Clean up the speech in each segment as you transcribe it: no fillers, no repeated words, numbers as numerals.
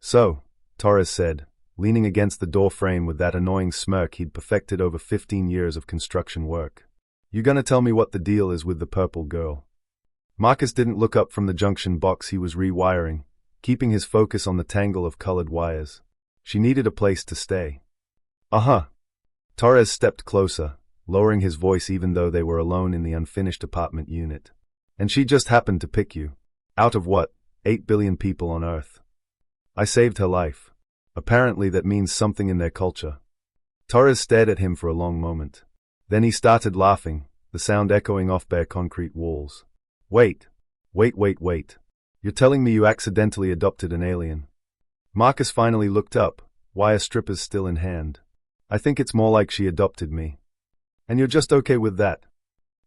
So, Torres said, leaning against the door frame with that annoying smirk he'd perfected over 15 years of construction work. You gonna tell me what the deal is with the purple girl? Marcus didn't look up from the junction box he was rewiring, keeping his focus on the tangle of colored wires. She needed a place to stay. Uh-huh. Torres stepped closer, lowering his voice even though they were alone in the unfinished apartment unit. And she just happened to pick you. Out of what, 8 billion people on Earth? I saved her life. Apparently that means something in their culture. Torres stared at him for a long moment. Then he started laughing, the sound echoing off bare concrete walls. Wait. You're telling me you accidentally adopted an alien? Marcus finally looked up, wire strippers still in hand. I think it's more like she adopted me. And you're just okay with that?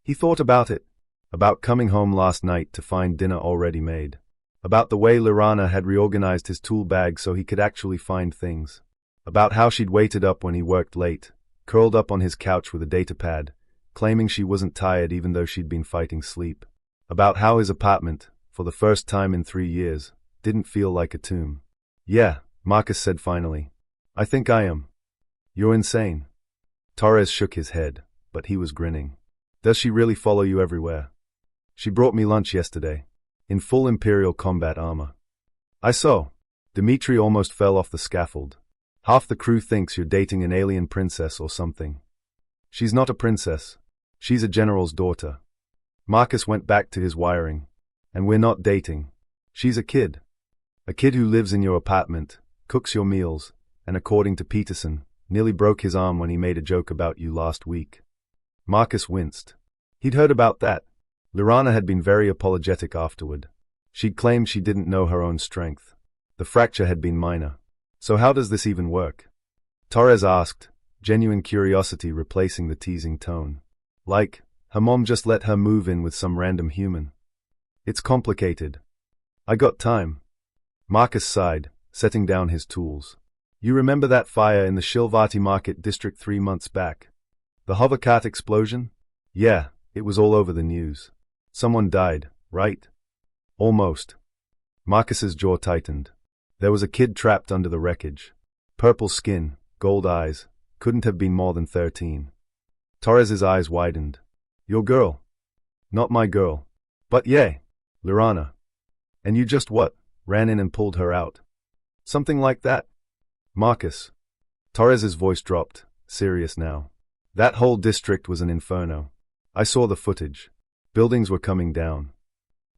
He thought about it. About coming home last night to find dinner already made. About the way Lorana had reorganized his tool bag so he could actually find things. About how she'd waited up when he worked late, curled up on his couch with a datapad, claiming she wasn't tired even though she'd been fighting sleep. About how his apartment, for the first time in 3 years, didn't feel like a tomb. Yeah, Marcus said finally. I think I am. You're insane. Torres shook his head, but he was grinning. Does she really follow you everywhere? She brought me lunch yesterday. In full Imperial combat armor. I saw. Dimitri almost fell off the scaffold. Half the crew thinks you're dating an alien princess or something. She's not a princess. She's a general's daughter. Marcus went back to his wiring. And we're not dating. She's a kid. A kid who lives in your apartment, cooks your meals, and according to Peterson, nearly broke his arm when he made a joke about you last week. Marcus winced. He'd heard about that. Lorana had been very apologetic afterward. She'd claimed she didn't know her own strength. The fracture had been minor. So how does this even work? Torres asked, genuine curiosity replacing the teasing tone. Like, her mom just let her move in with some random human. It's complicated. I got time. Marcus sighed, setting down his tools. You remember that fire in the Shilvati Market District 3 months back? The hovercart explosion? Yeah, it was all over the news. Someone died, right? Almost. Marcus's jaw tightened. There was a kid trapped under the wreckage. Purple skin, gold eyes, couldn't have been more than 13. Torres's eyes widened. Your girl. Not my girl. But yay, Lorana. And you just what, ran in and pulled her out? Something like that? Marcus. Torres's voice dropped, serious now. That whole district was an inferno. I saw the footage. Buildings were coming down.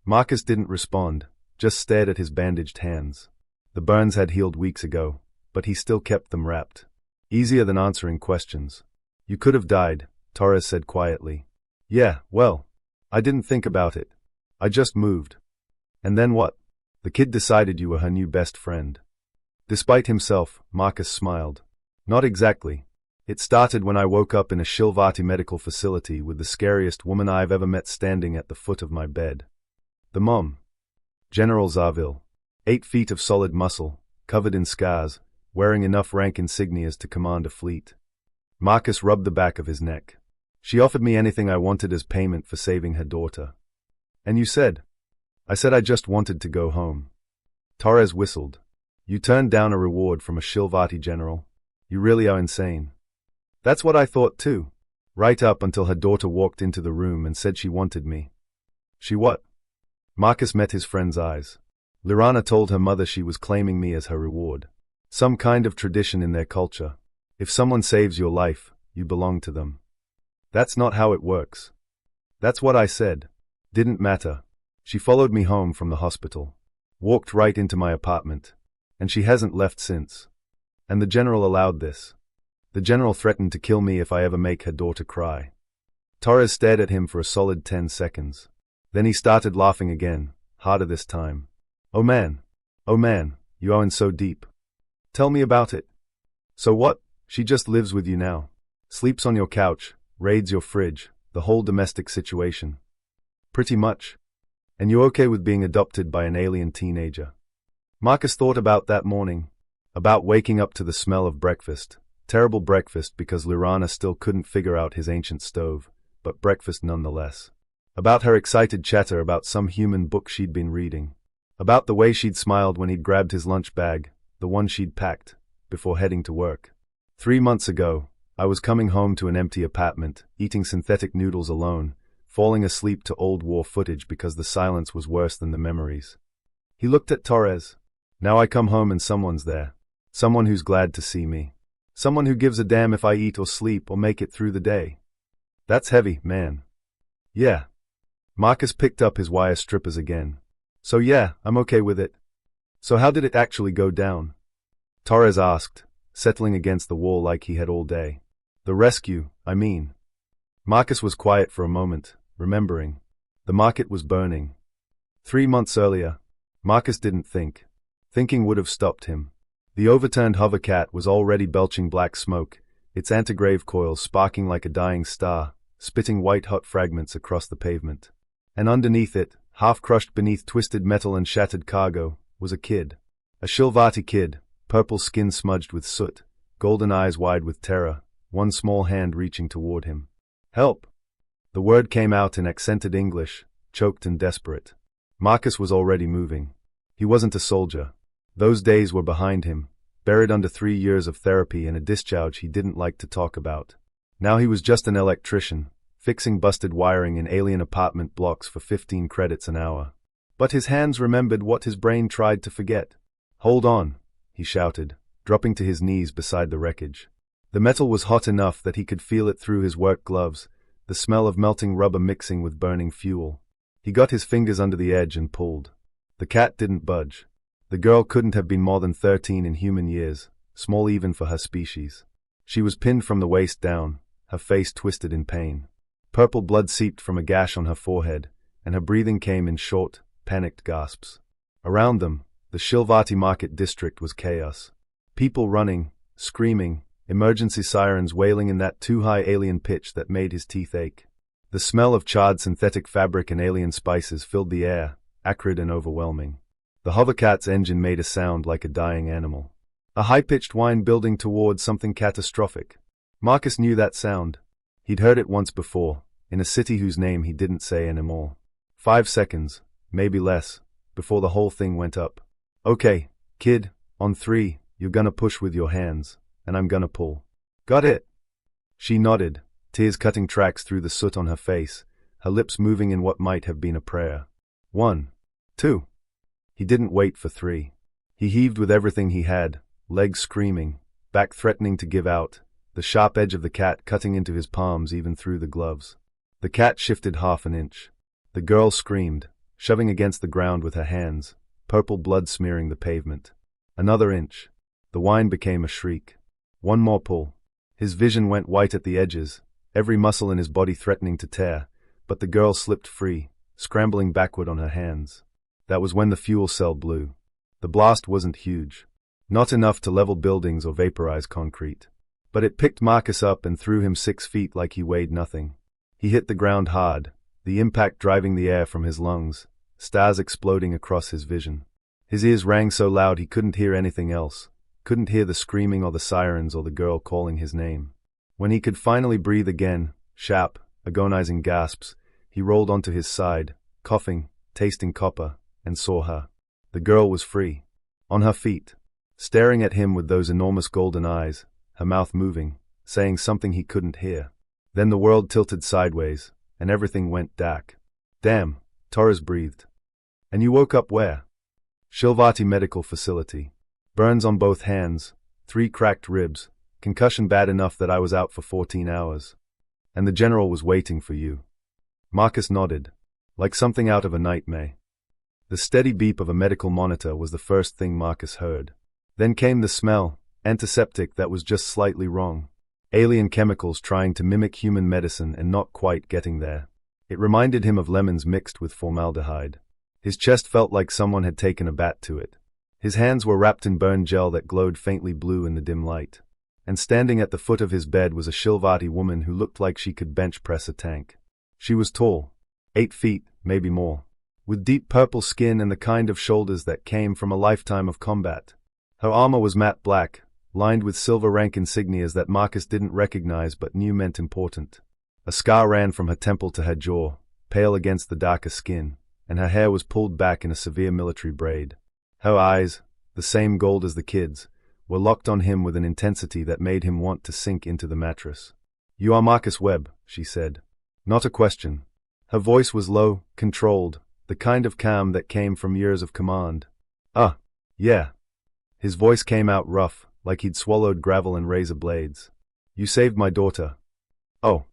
Marcus didn't respond, just stared at his bandaged hands. The burns had healed weeks ago, but he still kept them wrapped. Easier than answering questions. You could have died, Torres said quietly. Yeah, well, I didn't think about it. I just moved. And then what? The kid decided you were her new best friend. Despite himself, Marcus smiled. Not exactly. It started when I woke up in a Shilvati medical facility with the scariest woman I've ever met standing at the foot of my bed. The mom. General Zarville. 8 feet of solid muscle, covered in scars, wearing enough rank insignias to command a fleet. Marcus rubbed the back of his neck. She offered me anything I wanted as payment for saving her daughter. And you said? I said I just wanted to go home. Torres whistled. You turned down a reward from a Shilvati general. You really are insane. That's what I thought too. Right up until her daughter walked into the room and said she wanted me. She what? Marcus met his friend's eyes. Lorana told her mother she was claiming me as her reward. Some kind of tradition in their culture. If someone saves your life, you belong to them. That's not how it works. That's what I said. Didn't matter. She followed me home from the hospital. Walked right into my apartment. And she hasn't left since. And the general allowed this. The general threatened to kill me if I ever make her daughter cry. Torres stared at him for a solid 10 seconds. Then he started laughing again, harder this time. Oh man, you are in so deep. Tell me about it. So what? She just lives with you now. Sleeps on your couch, raids your fridge, the whole domestic situation. Pretty much. And you're okay with being adopted by an alien teenager. Marcus thought about that morning. About waking up to the smell of breakfast. Terrible breakfast because Lorana still couldn't figure out his ancient stove, but breakfast nonetheless. About her excited chatter about some human book she'd been reading. About the way she'd smiled when he'd grabbed his lunch bag, the one she'd packed, before heading to work. 3 months ago, I was coming home to an empty apartment, eating synthetic noodles alone, falling asleep to old war footage because the silence was worse than the memories. He looked at Torres. Now I come home and someone's there. Someone who's glad to see me. Someone who gives a damn if I eat or sleep or make it through the day. That's heavy, man. Yeah. Marcus picked up his wire strippers again. So yeah, I'm okay with it. So how did it actually go down? Torres asked, settling against the wall like he had all day. The rescue, I mean. Marcus was quiet for a moment, remembering. The market was burning. 3 months earlier. Marcus didn't think. Thinking would have stopped him. The overturned hovercat was already belching black smoke, its antigrave coils sparking like a dying star, spitting white-hot fragments across the pavement. And underneath it, half-crushed beneath twisted metal and shattered cargo, was a kid. A Shilvati kid, purple skin smudged with soot, golden eyes wide with terror, one small hand reaching toward him. Help! The word came out in accented English, choked and desperate. Marcus was already moving. He wasn't a soldier. Those days were behind him, buried under 3 years of therapy and a discharge he didn't like to talk about. Now he was just an electrician, fixing busted wiring in alien apartment blocks for 15 credits an hour. But his hands remembered what his brain tried to forget. Hold on, he shouted, dropping to his knees beside the wreckage. The metal was hot enough that he could feel it through his work gloves, the smell of melting rubber mixing with burning fuel. He got his fingers under the edge and pulled. The cat didn't budge. The girl couldn't have been more than 13 in human years, small even for her species. She was pinned from the waist down, her face twisted in pain. Purple blood seeped from a gash on her forehead, and her breathing came in short, panicked gasps. Around them, the Shilvati market district was chaos. People running, screaming, emergency sirens wailing in that too-high alien pitch that made his teeth ache. The smell of charred synthetic fabric and alien spices filled the air, acrid and overwhelming. The hovercat's engine made a sound like a dying animal. A high-pitched whine building towards something catastrophic. Marcus knew that sound. He'd heard it once before, in a city whose name he didn't say anymore. 5 seconds, maybe less, before the whole thing went up. Okay, kid, on 3, you're gonna push with your hands, and I'm gonna pull. Got it? She nodded, tears cutting tracks through the soot on her face, her lips moving in what might have been a prayer. 1, 2. He didn't wait for 3. He heaved with everything he had, legs screaming, back threatening to give out, the sharp edge of the cat cutting into his palms even through the gloves. The cat shifted half an inch. The girl screamed, shoving against the ground with her hands, purple blood smearing the pavement. Another inch. The whine became a shriek. One more pull. His vision went white at the edges, every muscle in his body threatening to tear, but the girl slipped free, scrambling backward on her hands. That was when the fuel cell blew. The blast wasn't huge. Not enough to level buildings or vaporize concrete. But it picked Marcus up and threw him 6 feet like he weighed nothing. He hit the ground hard, the impact driving the air from his lungs, stars exploding across his vision. His ears rang so loud he couldn't hear anything else, couldn't hear the screaming or the sirens or the girl calling his name. When he could finally breathe again, sharp, agonizing gasps, he rolled onto his side, coughing, tasting copper, and saw her. The girl was free. On her feet. Staring at him with those enormous golden eyes, her mouth moving, saying something he couldn't hear. Then the world tilted sideways, and everything went dark. Damn, Torres breathed. And you woke up where? Shilvati Medical Facility. Burns on both hands, 3 cracked ribs, concussion bad enough that I was out for 14 hours. And the general was waiting for you. Marcus nodded, like something out of a nightmare. The steady beep of a medical monitor was the first thing Marcus heard. Then came the smell, antiseptic that was just slightly wrong. Alien chemicals trying to mimic human medicine and not quite getting there. It reminded him of lemons mixed with formaldehyde. His chest felt like someone had taken a bat to it. His hands were wrapped in burned gel that glowed faintly blue in the dim light. And standing at the foot of his bed was a Shilvati woman who looked like she could bench press a tank. She was tall, 8 feet, maybe more, with deep purple skin and the kind of shoulders that came from a lifetime of combat. Her armor was matte black, lined with silver rank insignias that Marcus didn't recognize but knew meant important. A scar ran from her temple to her jaw, pale against the darker skin, and her hair was pulled back in a severe military braid. Her eyes, the same gold as the kids, were locked on him with an intensity that made him want to sink into the mattress. "You are Marcus Webb," she said. Not a question. Her voice was low, controlled, the kind of calm that came from years of command. Yeah." His voice came out rough, like he'd swallowed gravel and razor blades. "You saved my daughter." Oh.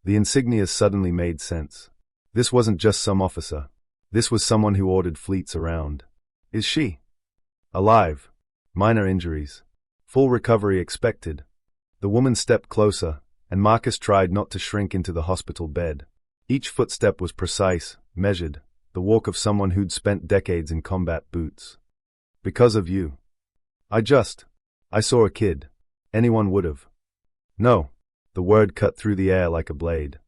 The insignias suddenly made sense. This wasn't just some officer. This was someone who ordered fleets around. "Is she alive?" "Minor injuries. Full recovery expected." The woman stepped closer, and Marcus tried not to shrink into the hospital bed. Each footstep was precise, measured, the walk of someone who'd spent decades in combat boots. "Because of you. I saw a kid. Anyone would've." "No." The word cut through the air like a blade.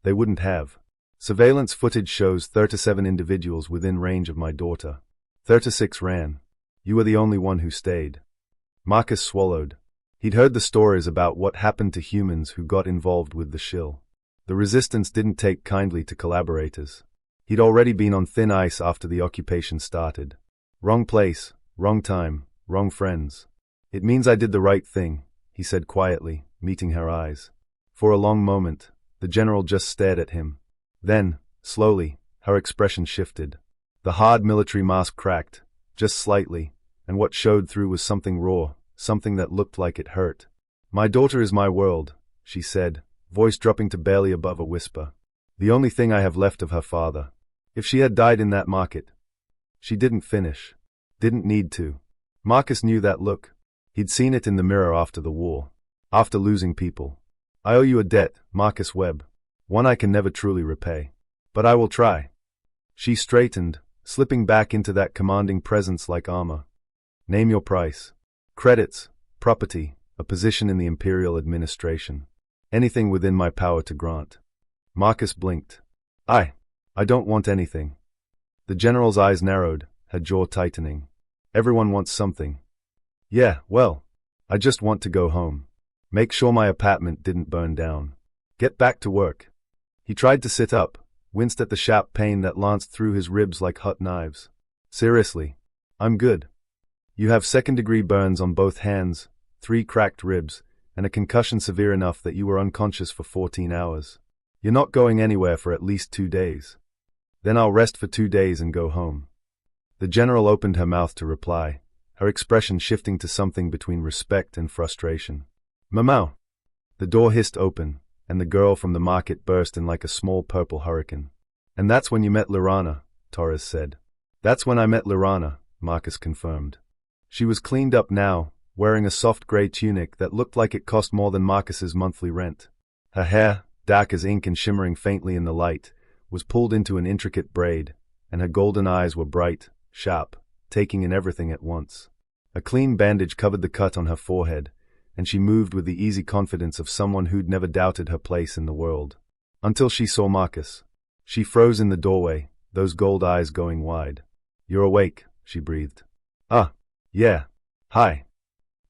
"They wouldn't have. Surveillance footage shows 37 individuals within range of my daughter. 36 ran. You were the only one who stayed." Marcus swallowed. He'd heard the stories about what happened to humans who got involved with the shill. The resistance didn't take kindly to collaborators. He'd already been on thin ice after the occupation started. "Wrong place, wrong time, wrong friends." "It means I did the right thing," he said quietly, meeting her eyes. For a long moment, the general just stared at him. Then, slowly, her expression shifted. The hard military mask cracked, just slightly, and what showed through was something raw, something that looked like it hurt. "My daughter is my world," she said, voice dropping to barely above a whisper. "The only thing I have left of her father. If she had died in that market." She didn't finish. Didn't need to. Marcus knew that look. He'd seen it in the mirror after the war. After losing people. "I owe you a debt, Marcus Webb. One I can never truly repay. But I will try." She straightened, slipping back into that commanding presence like armor. "Name your price." "Credits, property, a position in the Imperial administration. Anything within my power to grant." Marcus blinked. I don't want anything." The general's eyes narrowed, her jaw tightening. "Everyone wants something." "Yeah, well, I just want to go home. Make sure my apartment didn't burn down. Get back to work." He tried to sit up, winced at the sharp pain that lanced through his ribs like hot knives. "Seriously, I'm good. You have second-degree burns on both hands, 3 cracked ribs, and a concussion severe enough that you were unconscious for 14 hours. You're not going anywhere for at least 2 days. Then I'll rest for 2 days and go home." The general opened her mouth to reply, her expression shifting to something between respect and frustration. "Mamau." The door hissed open, and the girl from the market burst in like a small purple hurricane. "And that's when you met Lirana," Torres said. "That's when I met Lirana," Marcus confirmed. She was cleaned up now, wearing a soft gray tunic that looked like it cost more than Marcus's monthly rent. Her hair, dark as ink and shimmering faintly in the light, was pulled into an intricate braid, and her golden eyes were bright, sharp, taking in everything at once. A clean bandage covered the cut on her forehead, and she moved with the easy confidence of someone who'd never doubted her place in the world. Until she saw Marcus. She froze in the doorway, those gold eyes going wide. "You're awake," she breathed. Yeah. Hi."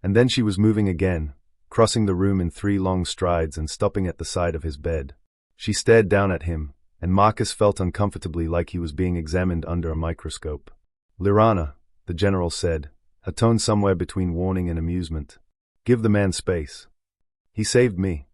And then she was moving again, crossing the room in 3 long strides and stopping at the side of his bed. She stared down at him, and Marcus felt uncomfortably like he was being examined under a microscope. "Lirana," the general said, a tone somewhere between warning and amusement. "Give the man space. He saved me."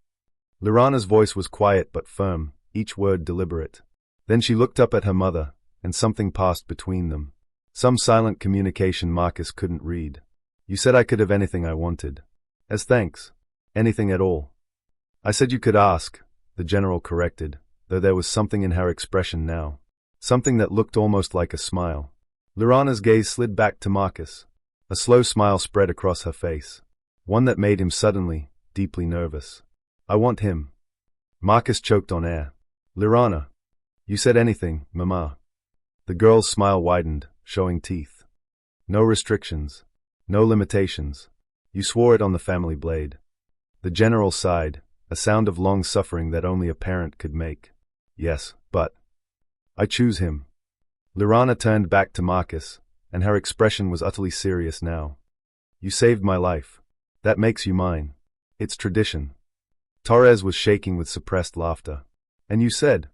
Lirana's voice was quiet but firm, each word deliberate. Then she looked up at her mother, and something passed between them. Some silent communication Marcus couldn't read. "You said I could have anything I wanted. As thanks. Anything at all." "I said you could ask," the general corrected, though there was something in her expression now. Something that looked almost like a smile. Lirana's gaze slid back to Marcus. A slow smile spread across her face. One that made him suddenly, deeply nervous. "I want him." Marcus choked on air. "Lirana. You said anything, Mama." The girl's smile widened, showing teeth. "No restrictions. No limitations. You swore it on the family blade." The general sighed, a sound of long suffering that only a parent could make. "Yes, but I choose him." Lirana turned back to Marcus, and her expression was utterly serious now. "You saved my life. That makes you mine. It's tradition." Torres was shaking with suppressed laughter. "And you said?"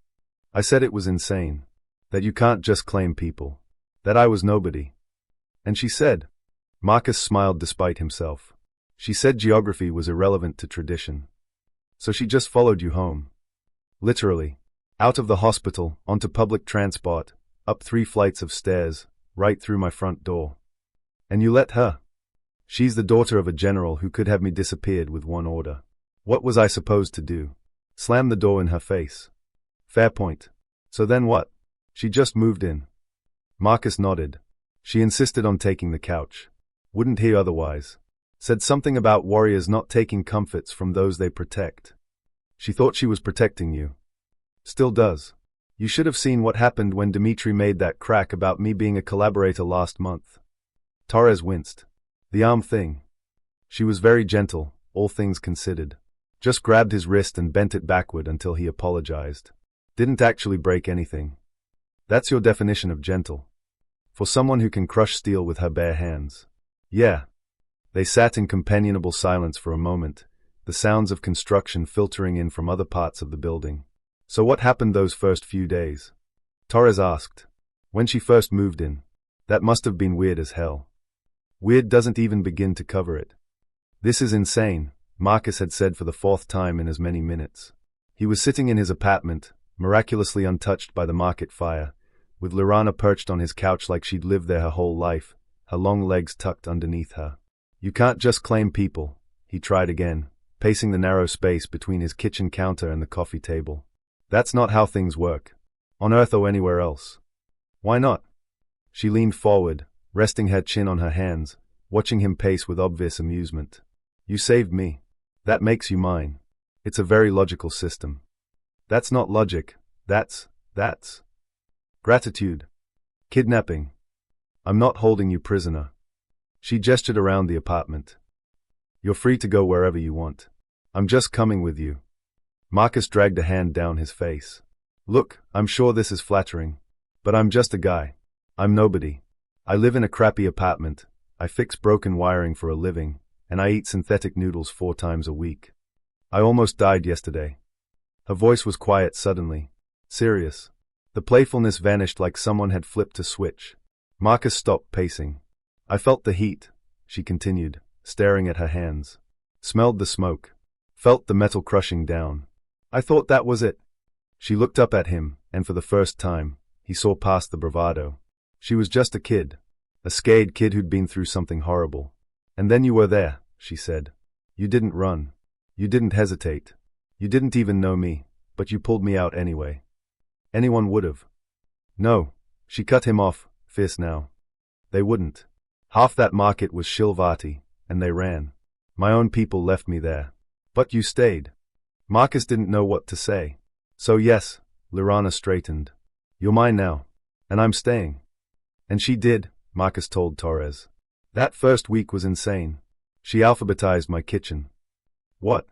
"I said it was insane. That you can't just claim people. That I was nobody." And she said. Marcus smiled despite himself. She said geography was irrelevant to tradition. So she just followed you home. Literally. Out of the hospital, onto public transport, up 3 flights of stairs, right through my front door. And you let her? She's the daughter of a general who could have me disappeared with one order. What was I supposed to do? Slam the door in her face? Fair point. So then what? She just moved in. Marcus nodded. She insisted on taking the couch. Wouldn't hear otherwise. Said something about warriors not taking comforts from those they protect. She thought she was protecting you. Still does. You should have seen what happened when Dimitri made that crack about me being a collaborator last month. Torres winced. The arm thing. She was very gentle, all things considered. Just grabbed his wrist and bent it backward until he apologized. Didn't actually break anything. That's your definition of gentle. For someone who can crush steel with her bare hands. Yeah. They sat in companionable silence for a moment, the sounds of construction filtering in from other parts of the building. So what happened those first few days? Torres asked. When she first moved in. That must have been weird as hell. Weird doesn't even begin to cover it. This is insane, Marcus had said for the 4th time in as many minutes. He was sitting in his apartment, miraculously untouched by the market fire, with Lorana perched on his couch like she'd lived there her whole life, her long legs tucked underneath her. You can't just claim people, he tried again, pacing the narrow space between his kitchen counter and the coffee table. That's not how things work. On Earth or anywhere else. Why not? She leaned forward, resting her chin on her hands, watching him pace with obvious amusement. You saved me. That makes you mine. It's a very logical system. That's not logic. That's gratitude. Kidnapping. I'm not holding you prisoner. She gestured around the apartment. You're free to go wherever you want. I'm just coming with you. Marcus dragged a hand down his face. Look, I'm sure this is flattering. But I'm just a guy. I'm nobody. I live in a crappy apartment, I fix broken wiring for a living, and I eat synthetic noodles 4 times a week. I almost died yesterday. Her voice was quiet suddenly. Serious. The playfulness vanished like someone had flipped a switch. Marcus stopped pacing. I felt the heat, she continued, staring at her hands. Smelled the smoke. Felt the metal crushing down. I thought that was it. She looked up at him, and for the first time, he saw past the bravado. She was just a kid. A scared kid who'd been through something horrible. And then you were there, she said. You didn't run. You didn't hesitate. You didn't even know me, but you pulled me out anyway. Anyone would've. No, she cut him off, fierce now. They wouldn't. Half that market was Shilvati, and they ran. My own people left me there. But you stayed. Marcus didn't know what to say. So yes, Lorana straightened. You're mine now. And I'm staying. And she did, Marcus told Torres. That first week was insane. She alphabetized my kitchen. What?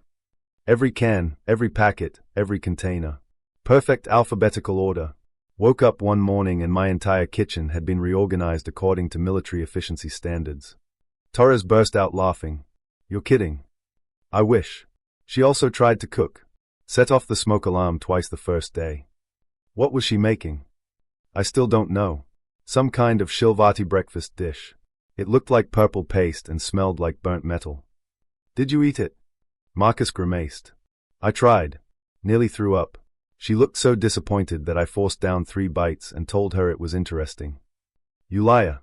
Every can, every packet, every container. Perfect alphabetical order. Woke up one morning and my entire kitchen had been reorganized according to military efficiency standards. Torres burst out laughing. You're kidding. I wish. She also tried to cook. Set off the smoke alarm twice the first day. What was she making? I still don't know. Some kind of Shilvati breakfast dish. It looked like purple paste and smelled like burnt metal. Did you eat it? Marcus grimaced. I tried. Nearly threw up. She looked so disappointed that I forced down 3 bites and told her it was interesting. You liar.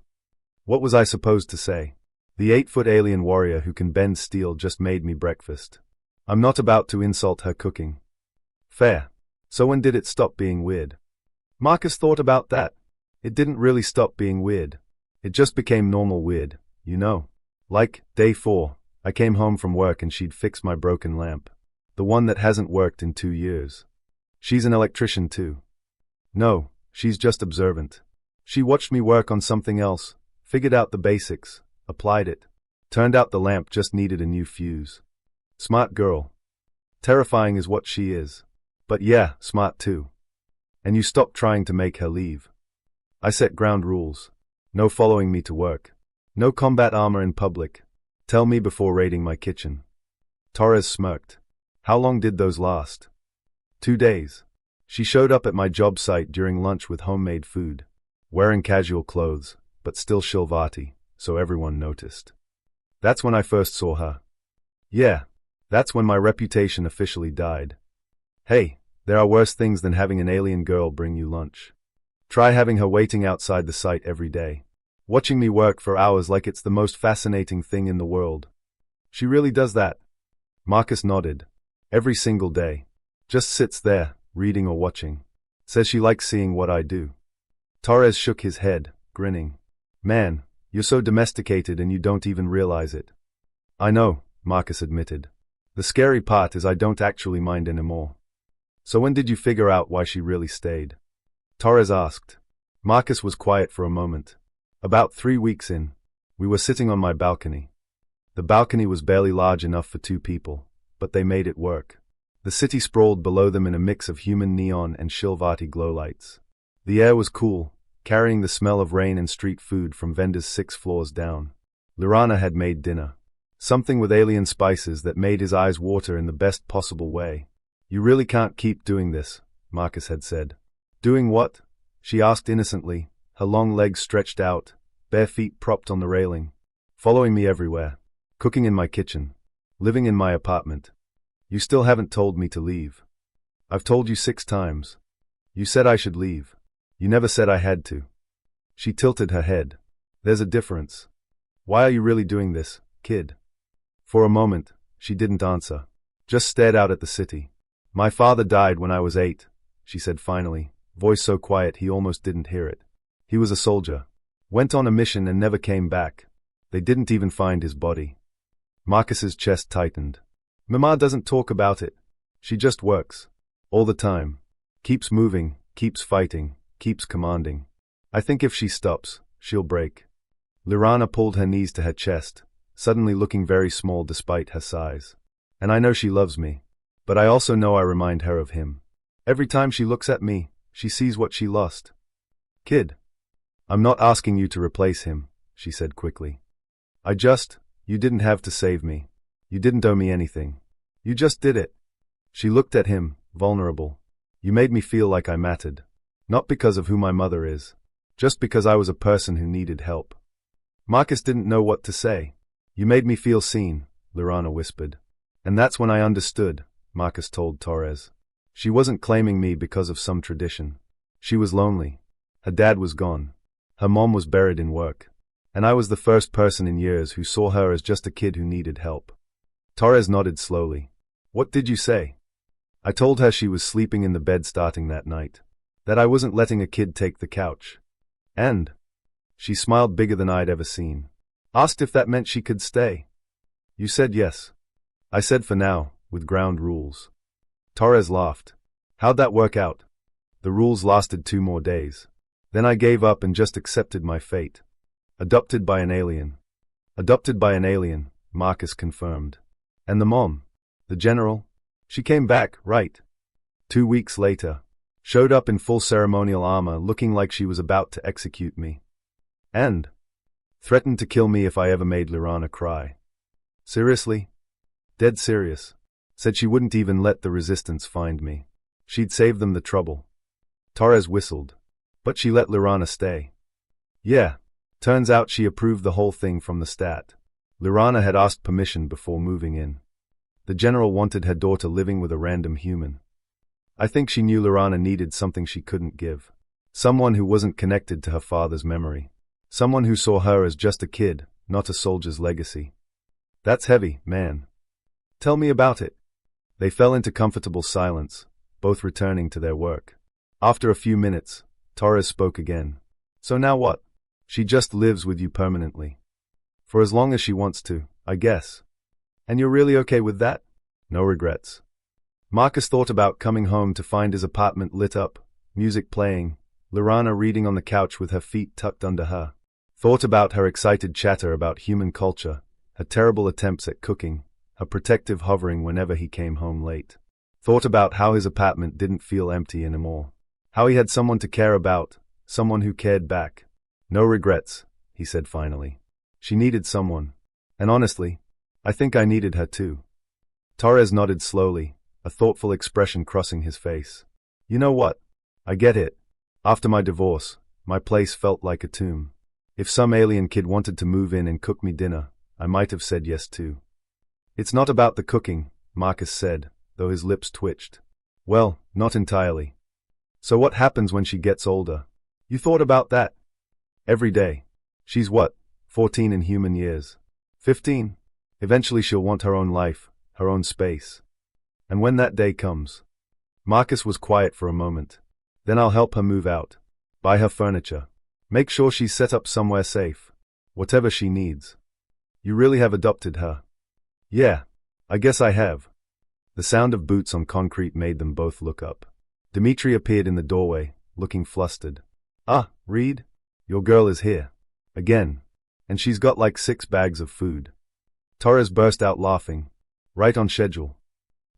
What was I supposed to say? The 8-foot alien warrior who can bend steel just made me breakfast. I'm not about to insult her cooking. Fair. So when did it stop being weird? Marcus thought about that. It didn't really stop being weird. It just became normal weird, you know. Like, day 4, I came home from work and she'd fixed my broken lamp. The one that hasn't worked in 2 years. She's an electrician too. No, she's just observant. She watched me work on something else, figured out the basics, applied it. Turned out the lamp just needed a new fuse. Smart girl. Terrifying is what she is. But yeah, smart too. And you stopped trying to make her leave. I set ground rules. No following me to work. No combat armor in public. Tell me before raiding my kitchen. Torres smirked. How long did those last? 2 days. She showed up at my job site during lunch with homemade food. Wearing casual clothes, but still Shilvati. so everyone noticed. That's when I first saw her. Yeah, that's when my reputation officially died. Hey, there are worse things than having an alien girl bring you lunch. Try having her waiting outside the site every day, watching me work for hours like it's the most fascinating thing in the world. She really does that? Marcus nodded. Every single day. Just sits there, reading or watching. Says she likes seeing what I do. Torres shook his head, grinning. Man, you're so domesticated and you don't even realize it. I know, Marcus admitted. The scary part is I don't actually mind anymore. So when did you figure out why she really stayed? Torres asked. Marcus was quiet for a moment. About 3 weeks in, we were sitting on my balcony. The balcony was barely large enough for 2 people, but they made it work. The city sprawled below them in a mix of human neon and Shilvati glow lights. The air was cool, carrying the smell of rain and street food from vendors 6 floors down. Lirana had made dinner. Something with alien spices that made his eyes water in the best possible way. You really can't keep doing this, Marcus had said. Doing what? She asked innocently, her long legs stretched out, bare feet propped on the railing. Following me everywhere. Cooking in my kitchen. Living in my apartment. You still haven't told me to leave. I've told you 6 times. You said I should leave. You never said I had to. She tilted her head. There's a difference. Why are you really doing this, kid? For a moment, she didn't answer. Just stared out at the city. My father died when I was 8, she said finally, voice so quiet he almost didn't hear it. He was a soldier. Went on a mission and never came back. They didn't even find his body. Marcus's chest tightened. Mama doesn't talk about it. She just works. All the time. Keeps moving, keeps fighting, keeps commanding. I think if she stops, she'll break. Lirana pulled her knees to her chest, suddenly looking very small despite her size. And I know she loves me. But I also know I remind her of him. Every time she looks at me, she sees what she lost. Kid. I'm not asking you to replace him, she said quickly. You didn't have to save me. You didn't owe me anything. You just did it. She looked at him, vulnerable. You made me feel like I mattered. Not because of who my mother is. Just because I was a person who needed help. Marcus didn't know what to say. You made me feel seen, Lirana whispered. And that's when I understood, Marcus told Torres. She wasn't claiming me because of some tradition. She was lonely. Her dad was gone. Her mom was buried in work. And I was the first person in years who saw her as just a kid who needed help. Torres nodded slowly. What did you say? I told her she was sleeping in the bed starting that night. That I wasn't letting a kid take the couch. And she smiled bigger than I'd ever seen. Asked if that meant she could stay. You said yes. I said for now, with ground rules. Torres laughed. How'd that work out? The rules lasted 2 more days. Then I gave up and just accepted my fate. Adopted by an alien. Adopted by an alien, Marcus confirmed. And the mom? The general? She came back, right? 2 weeks later. Showed up in full ceremonial armor, looking like she was about to execute me. And threatened to kill me if I ever made Lirana cry. Seriously? Dead serious. Said she wouldn't even let the resistance find me. She'd save them the trouble. Torres whistled. But she let Lirana stay. Yeah. Turns out she approved the whole thing from the start. Lirana had asked permission before moving in. The general wanted her daughter living with a random human. I think she knew Lirana needed something she couldn't give. Someone who wasn't connected to her father's memory. Someone who saw her as just a kid, not a soldier's legacy. That's heavy, man. Tell me about it. They fell into comfortable silence, both returning to their work. After a few minutes, Torres spoke again. So now what? She just lives with you permanently. For as long as she wants to, I guess. And you're really okay with that? No regrets. Marcus thought about coming home to find his apartment lit up, music playing, Lirana reading on the couch with her feet tucked under her. Thought about her excited chatter about human culture, her terrible attempts at cooking, her protective hovering whenever he came home late. Thought about how his apartment didn't feel empty anymore. How he had someone to care about, someone who cared back. No regrets, he said finally. She needed someone. And honestly, I think I needed her too. Torres nodded slowly, a thoughtful expression crossing his face. You know what? I get it. After my divorce, my place felt like a tomb. If some alien kid wanted to move in and cook me dinner, I might have said yes too. It's not about the cooking, Marcus said, though his lips twitched. Well, not entirely. So what happens when she gets older? You thought about that? Every day. She's what, 14 in human years? 15? Eventually she'll want her own life, her own space. And when that day comes... Marcus was quiet for a moment. Then I'll help her move out. Buy her furniture. Make sure she's set up somewhere safe. Whatever she needs. You really have adopted her. Yeah, I guess I have. The sound of boots on concrete made them both look up. Dimitri appeared in the doorway, looking flustered. Ah, Reed? Your girl is here. Again. And she's got like 6 bags of food. Torres burst out laughing. Right on schedule.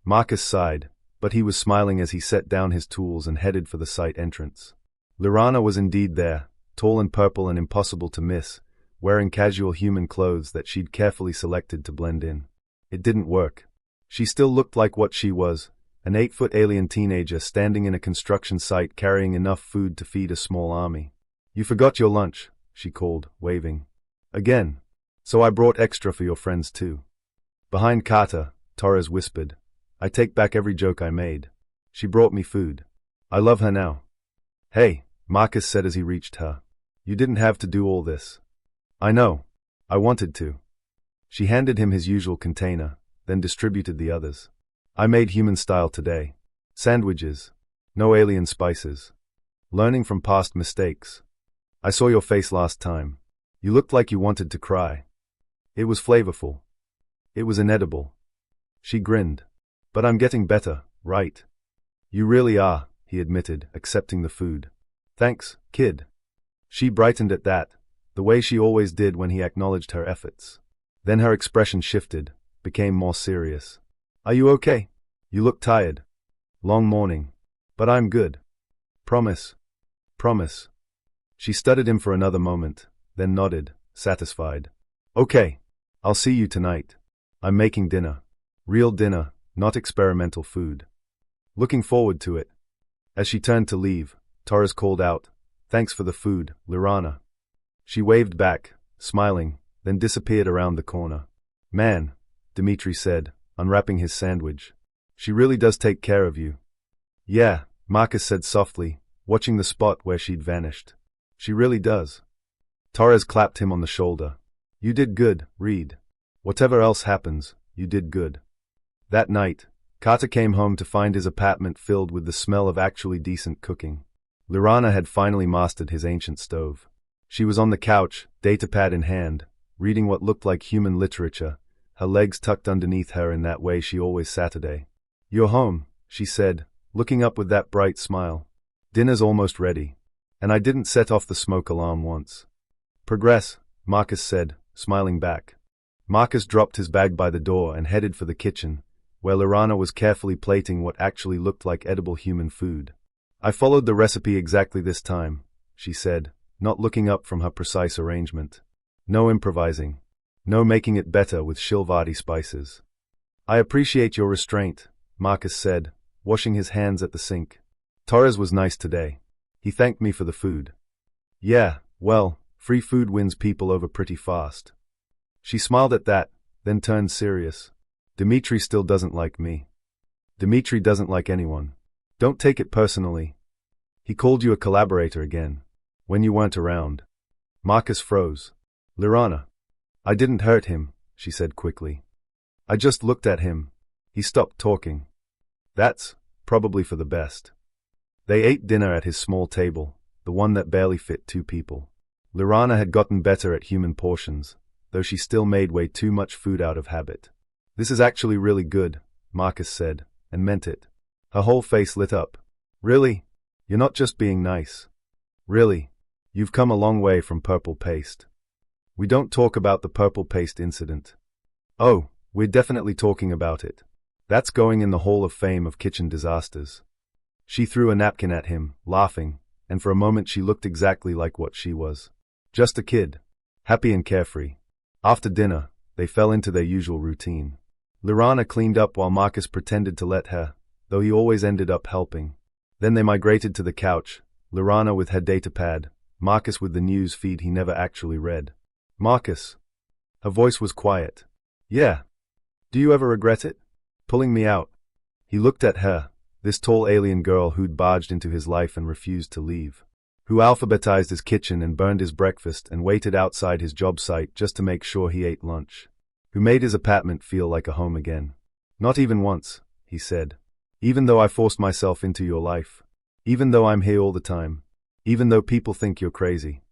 Marcus sighed, but he was smiling as he set down his tools and headed for the site entrance. Lirana was indeed there, tall and purple and impossible to miss, wearing casual human clothes that she'd carefully selected to blend in. It didn't work. She still looked like what she was, an 8-foot alien teenager standing in a construction site carrying enough food to feed a small army. You forgot your lunch, she called, waving. Again. So I brought extra for your friends too. Behind Carter, Torres whispered. I take back every joke I made. She brought me food. I love her now. Hey, Marcus said as he reached her. You didn't have to do all this. I know. I wanted to. She handed him his usual container, then distributed the others. I made human style today. Sandwiches. No alien spices. Learning from past mistakes. I saw your face last time. You looked like you wanted to cry. It was flavorful. It was inedible. She grinned. But I'm getting better, right? You really are, he admitted, accepting the food. Thanks, kid. She brightened at that, the way she always did when he acknowledged her efforts. Then her expression shifted, became more serious. Are you okay? You look tired. Long morning. But I'm good. Promise. Promise. She studied him for another moment, then nodded, satisfied. Okay. I'll see you tonight. I'm making dinner. Real dinner, not experimental food. Looking forward to it. As she turned to leave, Torres called out, Thanks for the food, Lirana. She waved back, smiling, then disappeared around the corner. Man, Dimitri said, unwrapping his sandwich. She really does take care of you. Yeah, Marcus said softly, watching the spot where she'd vanished. She really does. Torres clapped him on the shoulder. You did good, Reed. Whatever else happens, you did good. That night, Carter came home to find his apartment filled with the smell of actually decent cooking. Lirana had finally mastered his ancient stove. She was on the couch, datapad in hand, reading what looked like human literature, her legs tucked underneath her in that way she always Saturday. You're home, she said, looking up with that bright smile. Dinner's almost ready. And I didn't set off the smoke alarm once. Progress, Marcus said, smiling back. Marcus dropped his bag by the door and headed for the kitchen, where Lirana was carefully plating what actually looked like edible human food. I followed the recipe exactly this time, she said, not looking up from her precise arrangement. No improvising. No making it better with Shilvati spices. I appreciate your restraint, Marcus said, washing his hands at the sink. Torres was nice today. He thanked me for the food. Yeah, well, free food wins people over pretty fast. She smiled at that, then turned serious. Dimitri still doesn't like me. Dimitri doesn't like anyone. Don't take it personally. He called you a collaborator again, when you weren't around. Marcus froze. Lirana. I didn't hurt him, she said quickly. I just looked at him. He stopped talking. That's probably for the best. They ate dinner at his small table, the one that barely fit 2 people. Lirana had gotten better at human portions, though she still made way too much food out of habit. This is actually really good, Marcus said, and meant it. Her whole face lit up. Really? You're not just being nice. Really? You've come a long way from purple paste. We don't talk about the purple paste incident. Oh, we're definitely talking about it. That's going in the Hall of Fame of kitchen disasters. She threw a napkin at him, laughing, and for a moment she looked exactly like what she was. Just a kid. Happy and carefree. After dinner, they fell into their usual routine. Lirana cleaned up while Marcus pretended to let her, though he always ended up helping. Then they migrated to the couch, Lirana with her datapad, Marcus with the news feed he never actually read. Marcus. Her voice was quiet. Yeah. Do you ever regret it? Pulling me out. He looked at her, this tall alien girl who'd barged into his life and refused to leave. Who alphabetized his kitchen and burned his breakfast and waited outside his job site just to make sure he ate lunch. Who made his apartment feel like a home again. Not even once, he said. Even though I forced myself into your life. Even though I'm here all the time. Even though people think you're crazy.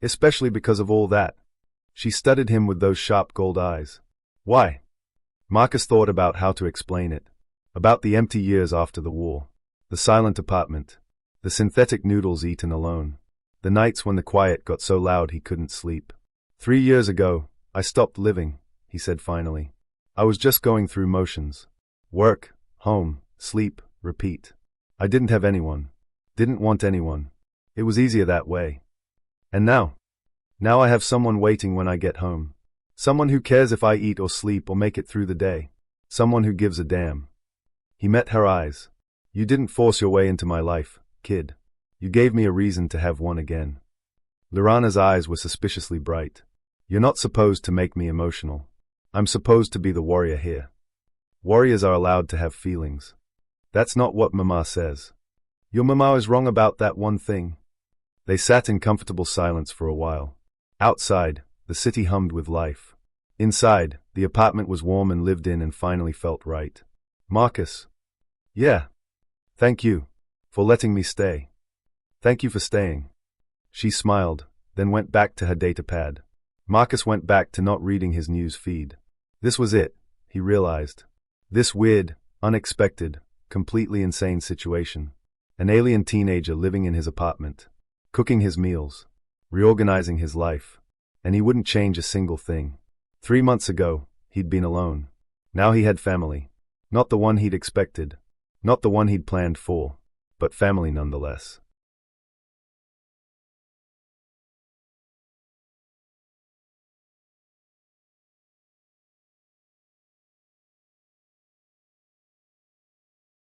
Especially because of all that. She studied him with those sharp gold eyes. Why? Marcus thought about how to explain it. About the empty years after the war. The silent apartment. The synthetic noodles eaten alone. The nights when the quiet got so loud he couldn't sleep. 3 years ago, I stopped living, he said finally. I was just going through motions. Work, home, sleep, repeat. I didn't have anyone. Didn't want anyone. It was easier that way. And now? Now I have someone waiting when I get home. Someone who cares if I eat or sleep or make it through the day. Someone who gives a damn. He met her eyes. You didn't force your way into my life, kid. You gave me a reason to have one again. Lorana's eyes were suspiciously bright. You're not supposed to make me emotional. I'm supposed to be the warrior here. Warriors are allowed to have feelings. That's not what Mama says. Your Mama is wrong about that one thing. They sat in comfortable silence for a while. Outside, the city hummed with life. Inside, the apartment was warm and lived in and finally felt right. Marcus. Yeah. Thank you. For letting me stay. Thank you for staying. She smiled, then went back to her data pad. Marcus went back to not reading his news feed. This was it, he realized. This weird, unexpected, completely insane situation. An alien teenager living in his apartment. Cooking his meals. Reorganizing his life. And he wouldn't change a single thing. 3 months ago, he'd been alone. Now he had family. Not the one he'd expected. Not the one he'd planned for. But family nonetheless.